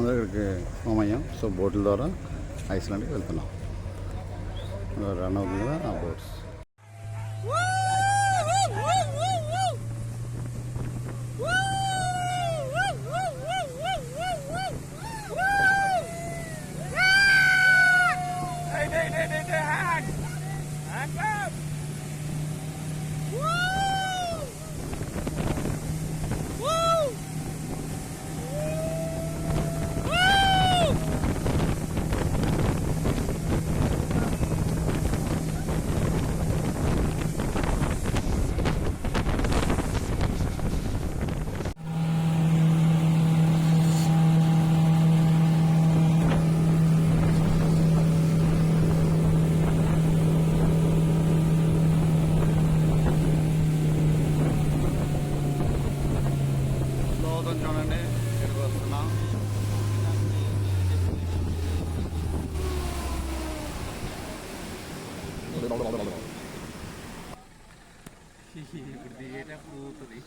అందరూ ఇక్కడికి ఫామ్ అయ్యాం. సో బోట్ల ద్వారా ఐస్లాండ్కి వెళ్తున్నాం. రన్ అవుతుంది కదా ఆ బోట్స్. చూడండి ఇక్కడికి వస్తున్నాం. ఇప్పుడు దిగేటప్పుడు ఊపుతుంది.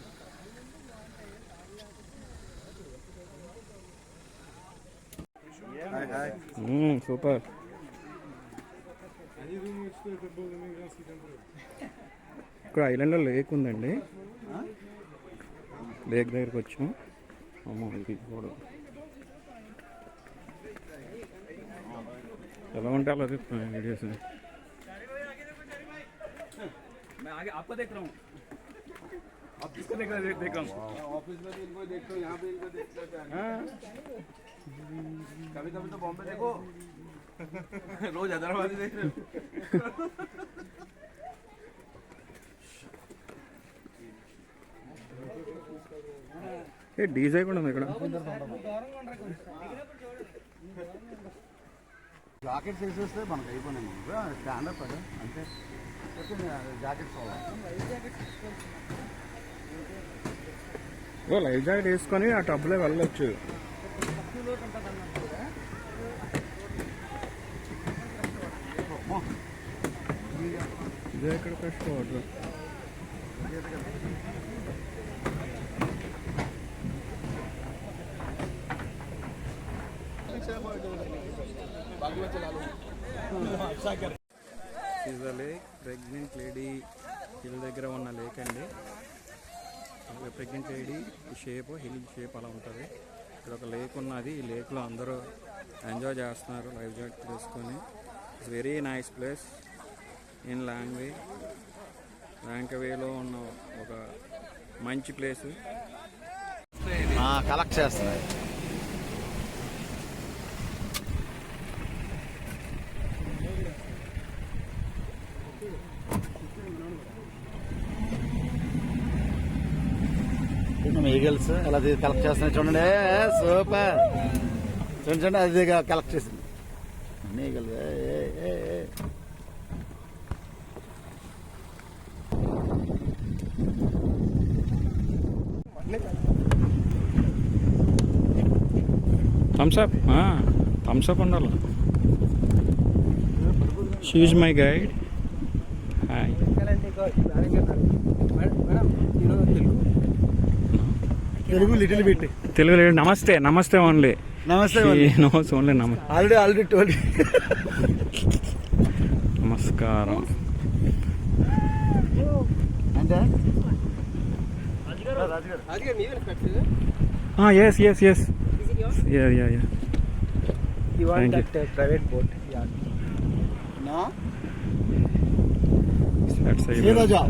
సూపర్. ఇక్కడ ఐలాండ్లో లేక్ ఉందండి. లేక్ దగ్గరికి వచ్చాం. అమ్మో ఇది కూడా ఎలా ఉంటే అలా వీడియోస్. आपको देख रहा हूँ, आप किसको देख रहा हूँ? ऑफिस में इनको देखते हो, यहाँ पे इनको देखते हो. कभी कभी तो बॉम्बे देखो. रोज हैदराबाद देख रहे हो. ఏ డీజే కూడా ఉంది ఇక్కడ. జాకెట్స్ వేసేస్తే మనకు అయిపోయినాయి. స్టాండప్ అదే అంటే జాకెట్స్ లైఫ్ జాకెట్ వేసుకొని ఆ టబ్లో వెళ్ళొచ్చు. ఇదే ఇక్కడ fresh water. Is a lake. Pregnant lady hill దగ్గర ఉన్న లేక్ అండి. Pregnant lady shape hill shape అలా ఉంటుంది. ఇక్కడ ఒక లేక్ ఉన్నది. ఈ లేక్లో అందరూ ఎంజాయ్ చేస్తున్నారు లైఫ్ జాకెట్ తీసుకొని. It's very nice place in ల్యాంకవేలో ఉన్న ఒక మంచి ప్లేస్. కలెక్ట్ చేస్తున్నాయి. ఈగల్స్ ఎలా కలెక్ట్ చేస్తున్నాయి చూడండి. సూపర్. చూడండి అది కలెక్ట్ చేసింది ఈగల్. థమ్స్అప్ థమ్స్అప్ ఉండాలి. She's my guide. Hi. Telugu little bit. Telugu లేదు. నమస్తే. నమస్తే ఓన్లీ. నమస్తే ఓన్లీ నమస్తే. Already told. నమస్కారం. Yes. Yeah. You want that private boat? Yeah. No. That's a job.